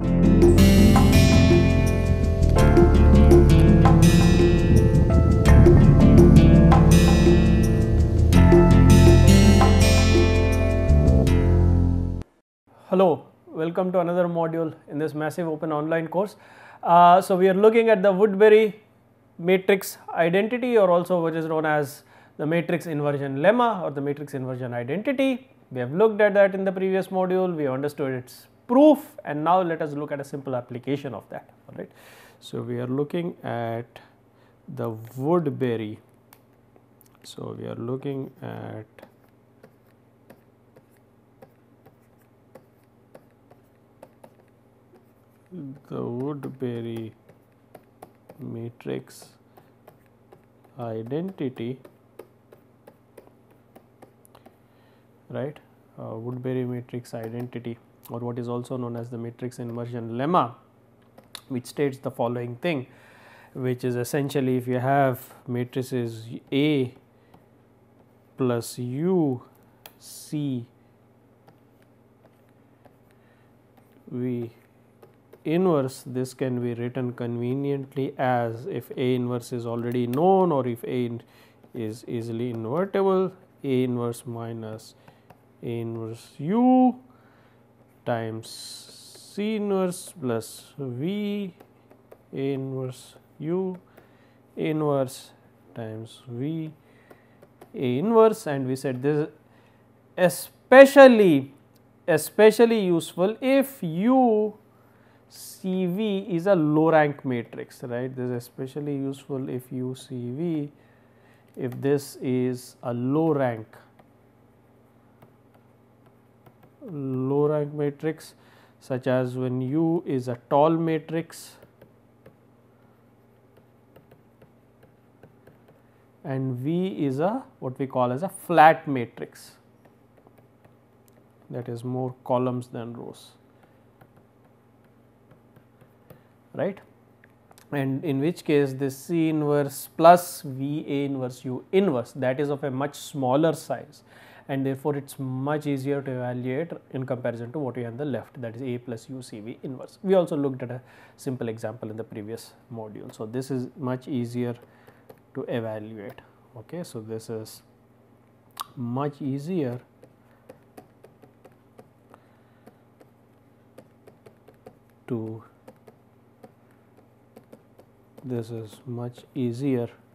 Hello, welcome to another module in this massive open online course. So we are looking at the Woodbury matrix identity, or also what is known as the matrix inversion lemma or the matrix inversion identity. We have looked at that in the previous module, we understood its proof, and now let us look at a simple application of that. All right. So we are looking at the Woodbury. So we are looking at the Woodbury matrix identity, right, Woodbury matrix identity, or what is also known as the matrix inversion lemma, which states the following thing, which is essentially if you have matrices A plus U C V inverse, this can be written conveniently as, if A inverse is already known or if A is easily invertible, A inverse minus A inverse U times C inverse plus V A inverse U inverse times V A inverse, and we said this is especially useful if U CV is a low rank matrix, right. This is especially useful if UCV, if this is a low rank matrix, such as when U is a tall matrix and V is a what we call as a flat matrix, that is more columns than rows, right, and in which case this C inverse plus V A inverse U inverse, that is of a much smaller size, and therefore it is much easier to evaluate in comparison to what we have on the left, that is A plus U C V inverse. We also looked at a simple example in the previous module. So, this is much easier to evaluate. Okay. So, this is much easier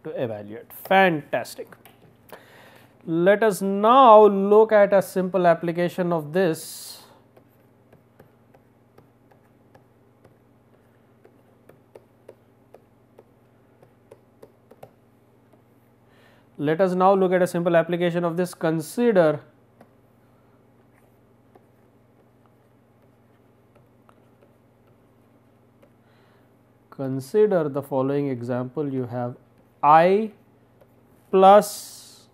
to evaluate. Fantastic. Let us now look at a simple application of this. Let us now look at a simple application of this. Consider the following example. You have I plus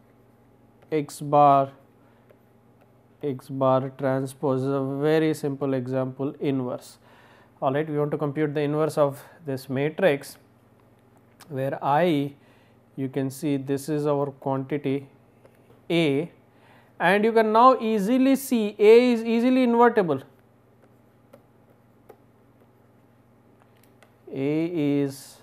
x bar transpose is a very simple example inverse. All right, we want to compute the inverse of this matrix, where I, you can see this is our quantity A, and you can now easily see A is easily invertible. A is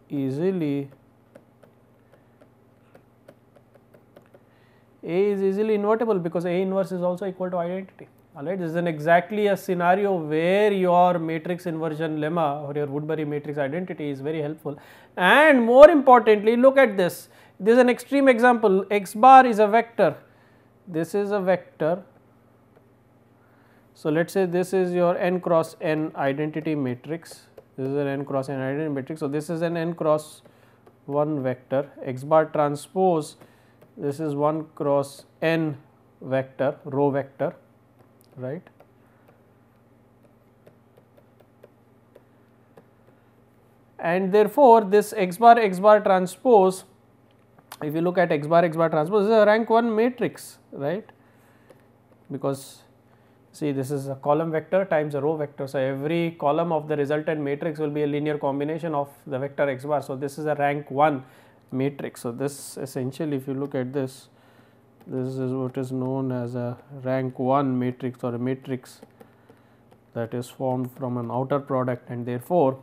easily invertible because A inverse is also equal to identity. Alright, this is exactly a scenario where your matrix inversion lemma or your Woodbury matrix identity is very helpful. And more importantly, look at this. This is an extreme example. X bar is a vector. This is a vector. So, let us say this is your n cross n identity matrix. This is an n cross n identity matrix. So, this is an n cross 1 vector. X bar transpose, this is 1 cross n vector, row vector, right. And therefore, this x bar transpose, if you look at x bar transpose, this is a rank 1 matrix, right, because see this is a column vector times a row vector. So, every column of the resultant matrix will be a linear combination of the vector x bar. So, this is a rank 1 matrix. So, this essentially, if you look at this, this is what is known as a rank 1 matrix, or a matrix that is formed from an outer product, and therefore,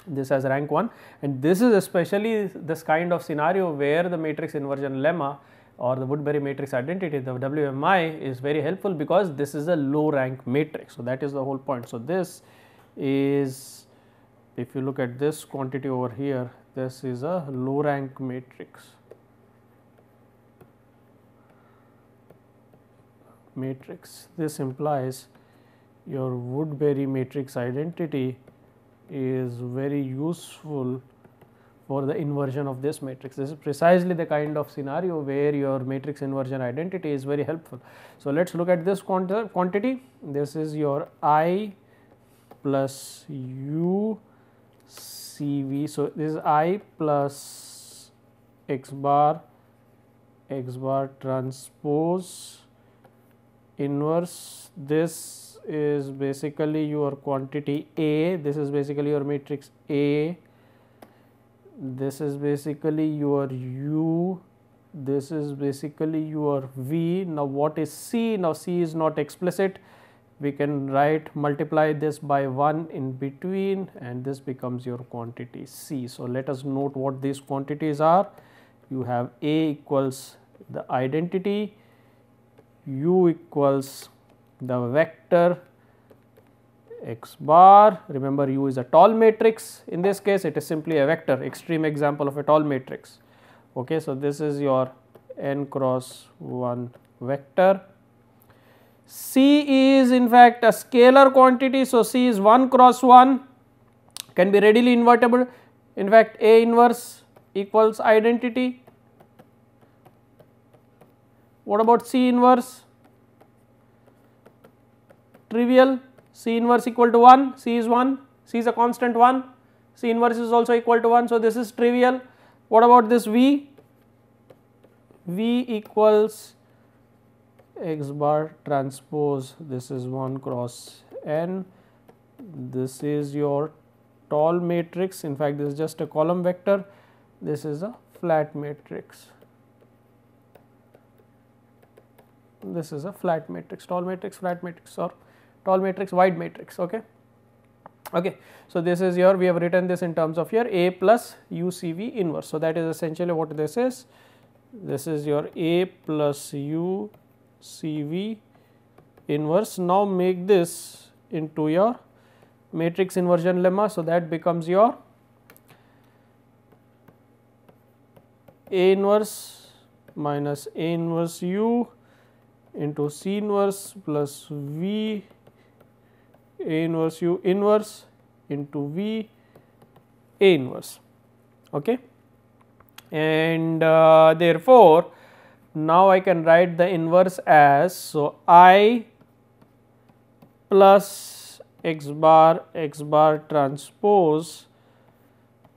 this has rank 1, and this is especially this kind of scenario where the matrix inversion lemma or the Woodbury matrix identity, the WMI, is very helpful, because this is a low rank matrix. So, that is the whole point. So, this is, if you look at this quantity over here, this is a low rank matrix. This implies your Woodbury matrix identity is very useful for the inversion of this matrix. This is precisely the kind of scenario where your matrix inversion identity is very helpful. So, let us look at this quantity. This is your I plus U CV. So, this is I plus x bar transpose inverse. This is basically your quantity A, this is basically your matrix A, this is basically your U, this is basically your V. Now, what is C? Now, C is not explicit, we can write multiply this by 1 in between, and this becomes your quantity C. So, let us note what these quantities are. You have A equals the identity, U equals the vector x bar. Remember, U is a tall matrix. In this case, it is simply a vector, extreme example of a tall matrix. Okay, so, this is your n cross 1 vector. C is in fact a scalar quantity. So, C is 1 cross 1, can be readily invertible. In fact, A inverse equals identity. What about C inverse? Trivial. C inverse equal to 1, C is 1, C is a constant 1, C inverse is also equal to 1. So, this is trivial. What about this V? V equals x bar transpose, this is 1 cross n, this is your tall matrix. In fact, this is just a column vector, this is a flat matrix. This is a flat matrix, tall matrix, flat matrix, or tall matrix, wide matrix. Okay. Okay. So, this is your, we have written this in terms of your A plus UCV inverse. So, that is essentially what this is. This is your A plus UCV inverse. Now, make this into your matrix inversion lemma. So, that becomes your A inverse minus A inverse U into C inverse plus V A inverse U inverse into V A inverse. Okay. And therefore, now I can write the inverse as, so I plus x bar transpose,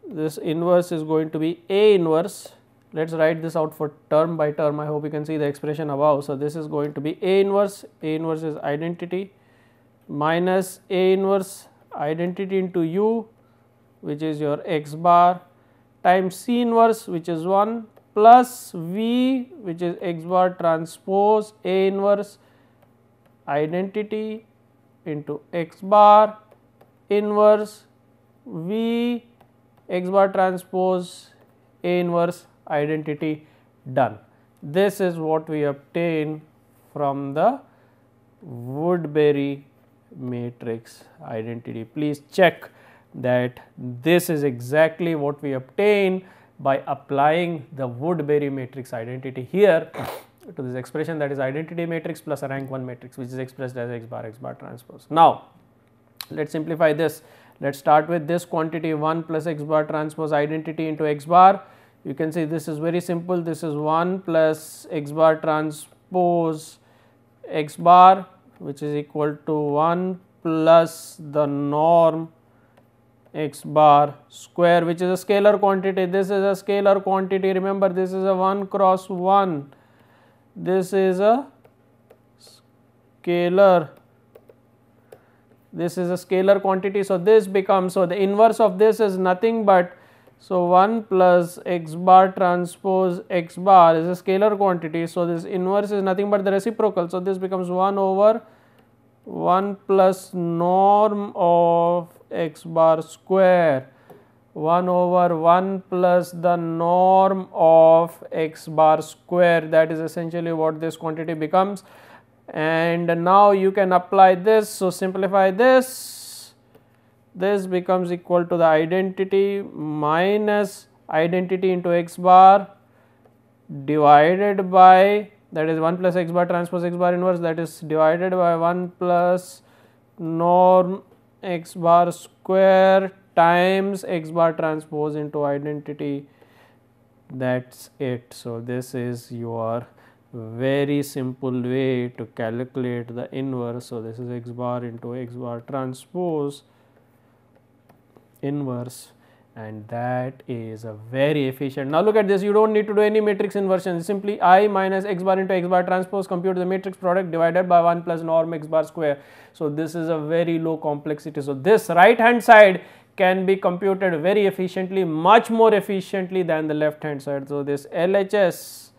this inverse is going to be A inverse. Let us write this out for term by term. I hope you can see the expression above. So, this is going to be A inverse is identity minus A inverse identity into U, which is your x bar, times C inverse, which is 1, plus V, which is x bar transpose A inverse identity into x bar inverse V x bar transpose A inverse identity. Done. This is what we obtain from the Woodbury matrix identity. Please check that this is exactly what we obtain by applying the Woodbury matrix identity here to this expression, that is identity matrix plus a rank 1 matrix, which is expressed as x bar transpose. Now, let us simplify this. Let us start with this quantity 1 plus x bar transpose identity into x bar. You can see this is very simple. This is 1 plus x bar transpose x bar, which is equal to 1 plus the norm x bar square, which is a scalar quantity. This is a scalar quantity. Remember, this is a 1 cross 1. This is a scalar. This is a scalar quantity. So, this becomes, so the inverse of this is nothing but So 1 plus x bar transpose x bar is a scalar quantity. So this inverse is nothing but the reciprocal. So this becomes 1 over 1 plus norm of x bar square, 1 over 1 plus the norm of x bar square. That is essentially what this quantity becomes. And now you can apply this. So simplify this. This becomes equal to the identity minus identity into x bar divided by, that is 1 plus x bar transpose x bar inverse, that is divided by 1 plus norm x bar square times x bar transpose into identity. That's it. So this is your very simple way to calculate the inverse. So this is x bar into x bar transpose inverse, and that is a very efficient. Now look at this, you don't need to do any matrix inversion, simply I minus x bar into x bar transpose, compute the matrix product divided by 1 plus norm x bar square. So this is a very low complexity. So this right hand side can be computed very efficiently, much more efficiently than the left hand side. So this LHS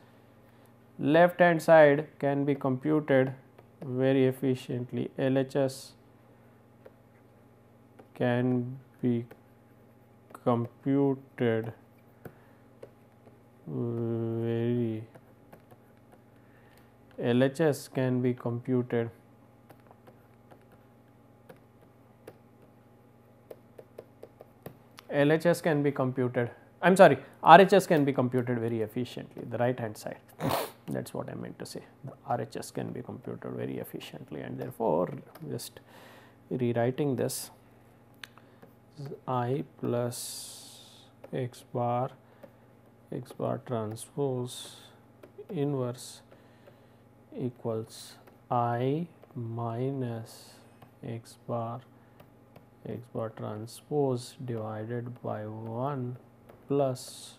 left hand side can be computed very efficiently. LHS can be computed very, LHS can be computed LHS can be computed, I am sorry, RHS can be computed very efficiently, the right hand side. That is what I meant to say, the RHS can be computed very efficiently, and therefore just rewriting this, I plus x bar transpose inverse equals I minus x bar transpose divided by 1 plus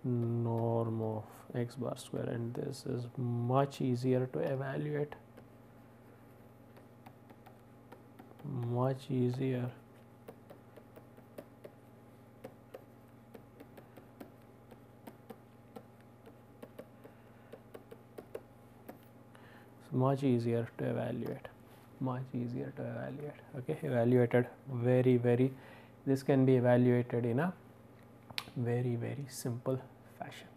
norm of x bar square, and this is much easier to evaluate, much easier. Much easier to evaluate, much easier to evaluate. Okay, evaluated very, this can be evaluated in a very simple fashion.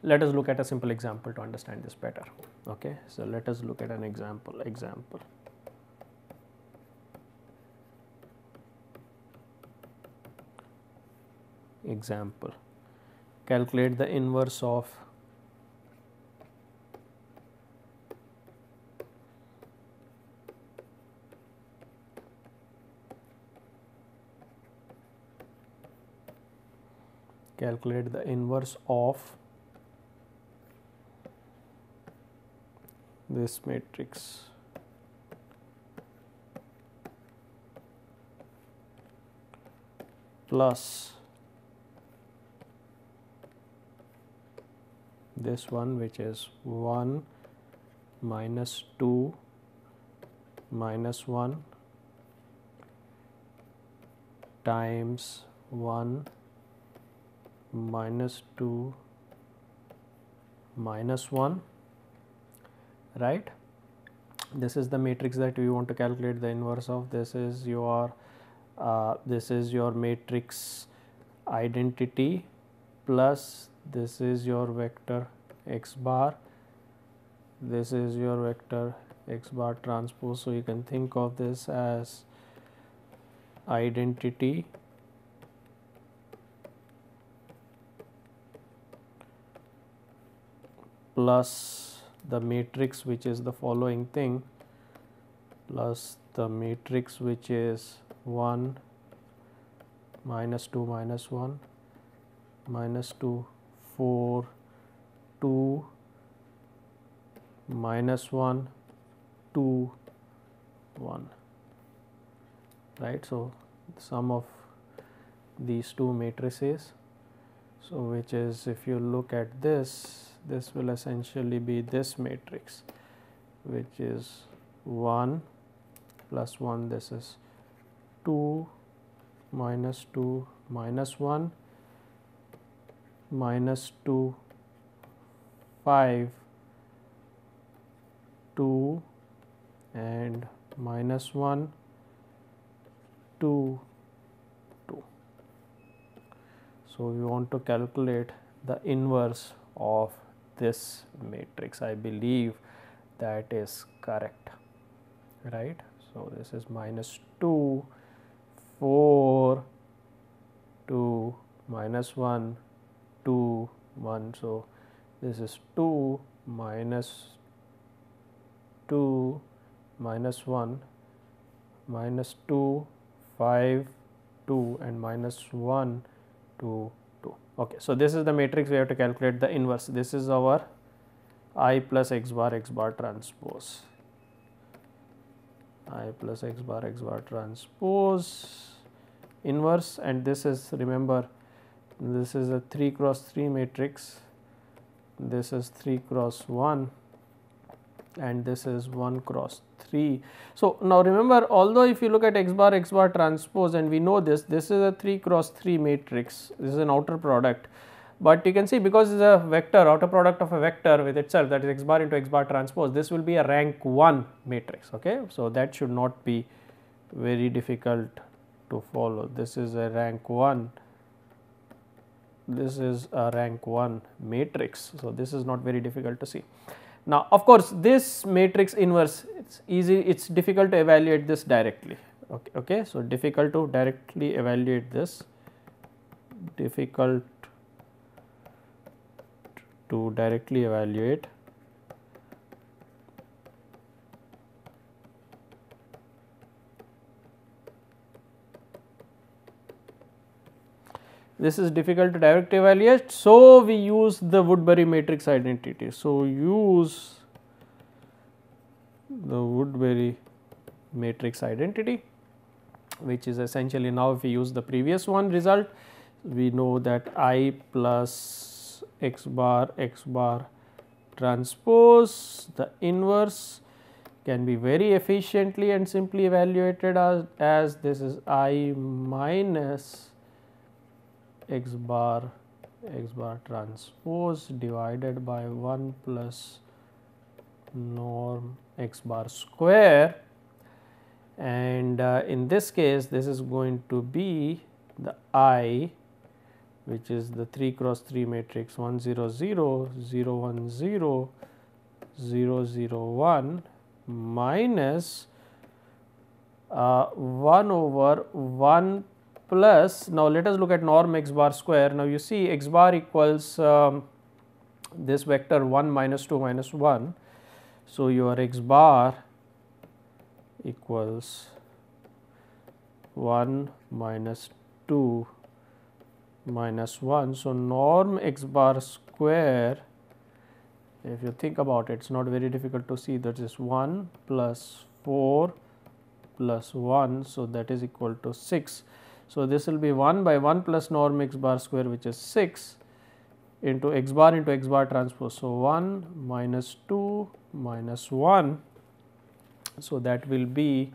Let us look at a simple example to understand this better. Okay, so let us look at an example. Calculate the inverse of this matrix plus this one, which is 1 minus 2 minus 1 times 1 minus 2 minus 1, right. This is the matrix that we want to calculate the inverse of. This is your matrix identity plus this is your vector x bar, this is your vector x bar transpose. So you can think of this as identity plus the matrix, which is the following thing, plus the matrix which is 1 minus 2 minus 1 minus 2 4 2 minus 1 2 1, right. So sum of these two matrices, so which is, if you look at this will essentially be this matrix, which is 1 plus 1, this is 2 minus 2 minus 1 minus 2 5 2 and minus 1 2 2. So, we want to calculate the inverse of this matrix. I believe that is correct, right. So, this is minus 2 4 2 minus 1 2 1. So, this is 2 minus 2 minus 1 minus 2 5 2 and minus 1 2 2. Okay. So, this is the matrix we have to calculate the inverse. This is our I plus x bar transpose, I plus x bar transpose inverse, and this is, remember, this is a 3 cross 3 matrix, this is 3 cross 1 and this is 1 cross 3. So, now remember, although if you look at x bar transpose, and we know this is a 3 cross 3 matrix, this is an outer product, but you can see because it is a vector, outer product of a vector with itself, that is x bar into x bar transpose, this will be a rank 1 matrix. Okay. So, that should not be very difficult to follow. This is a rank 1, this is a rank 1 matrix. So, this is not very difficult to see. Now, of course, this matrix inverse, it's easy, it's difficult to evaluate this directly. Okay. So, difficult to directly evaluate this, difficult to directly evaluate. This is difficult to directly evaluate. So, we use the Woodbury matrix identity. So, use the Woodbury matrix identity, which is essentially, now if we use the previous one result, we know that I plus x bar transpose, the inverse can be very efficiently and simply evaluated as this is I minus x bar transpose divided by 1 plus norm x bar square, and in this case this is going to be the I, which is the 3 cross 3 matrix 1 0 0 0 1 0 0 0 1 minus 1 over 1 plus, now let us look at norm x bar square. Now, you see x bar equals this vector 1 minus 2 minus 1. So, your x bar equals 1 minus 2 minus 1. So, norm x bar square, if you think about it, it is not very difficult to see, that is 1 plus 4 plus 1. So, that is equal to 6. So, this will be 1 by 1 plus norm x bar square, which is 6 into x bar transpose. So, 1 minus 2 minus 1. So, that will be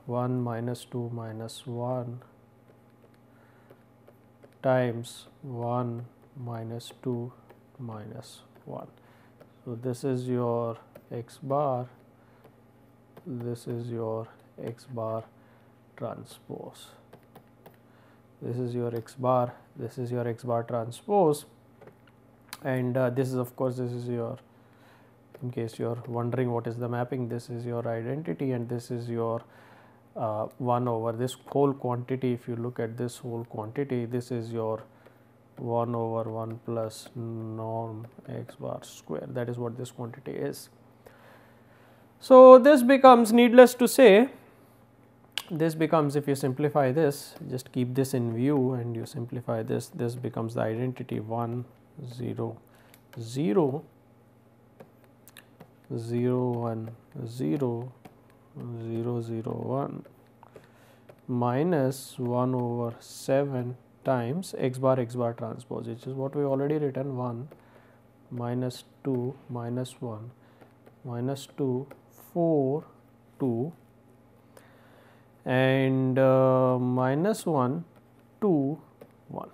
1 minus 2 minus 1 times 1 minus 2 minus 1. So, this is your x bar, this is your x bar transpose. This is your x bar, this is your x bar transpose, and this is, of course, this is your, in case you are wondering what is the mapping, this is your identity and this is your 1 over this whole quantity. If you look at this whole quantity, this is your 1 over 1 plus norm x bar square, that is what this quantity is. So, this becomes, needless to say, this becomes, if you simplify this, just keep this in view and you simplify this, this becomes the identity 1 0 0 0 1 0 0 0 1 minus 1 over 7 times x bar transpose, which is what we already written, 1 minus 2 minus 1 minus 2 4 2, and minus 1 2 1.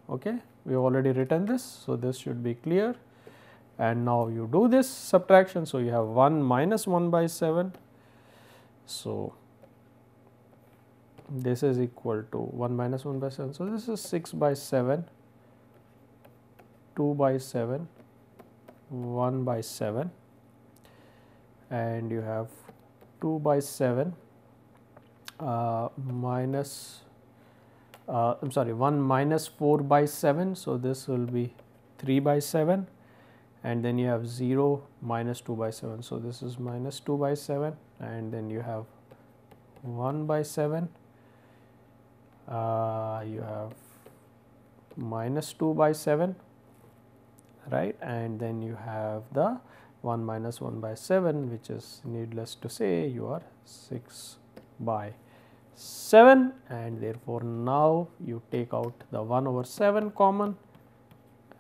Okay, we have already written this, so this should be clear. And now you do this subtraction, so you have 1 minus 1 by 7. So this is equal to 1 minus 1 by 7. So this is 6 by 7, 2 by 7, 1 by 7, and you have 2 by 7 minus I am sorry 1 minus 4 by 7. So this will be 3 by 7, and then you have 0 minus 2 by 7. So this is minus 2 by 7, and then you have 1 by 7, you have minus 2 by 7, right, and then you have the 1 minus 1 by 7, which is needless to say you are 6 by 7, and therefore now you take out the 1 over 7 common,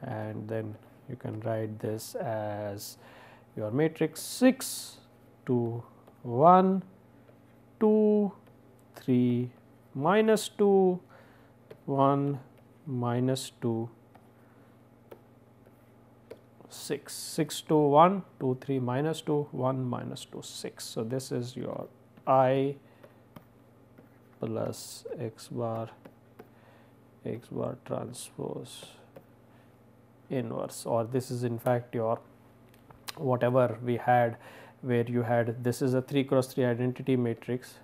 and then you can write this as your matrix 6 2 1 2 3 minus 2 1 minus 2 6 6 2 1 2 3 minus 2 1 minus 2 6. So this is your I plus x bar transpose inverse, or this is in fact your whatever we had, where you had this is a 3 cross 3 identity matrix,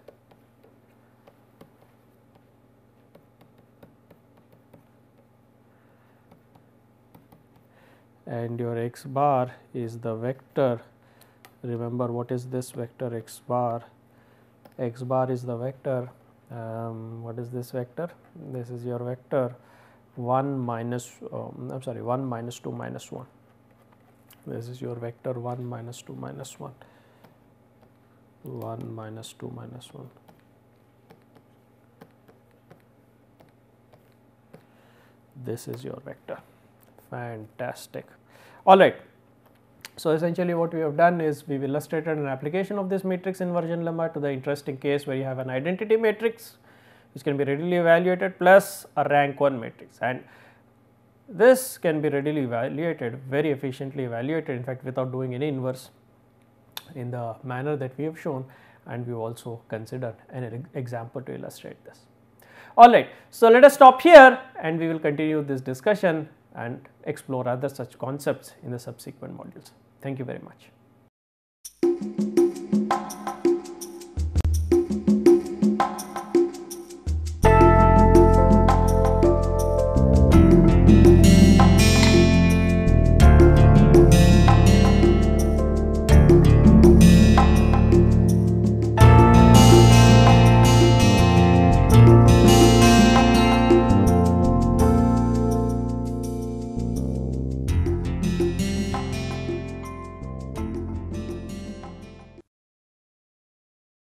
and your x bar is the vector. Remember, what is this vector x bar? X bar is the vector. What is this vector? This is your vector 1 minus I am sorry 1 minus 2 minus 1. This is your vector 1 minus 2 minus 1, 1 minus 2 minus 1. This is your vector. Fantastic. All right. So essentially what we have done is we have illustrated an application of this matrix inversion lemma to the interesting case where you have an identity matrix which can be readily evaluated plus a rank 1 matrix, and this can be readily evaluated, very efficiently evaluated, in fact without doing any inverse in the manner that we have shown, and we have also considered an example to illustrate this. All right. So let us stop here, and we will continue this discussion and explore other such concepts in the subsequent modules. Thank you very much.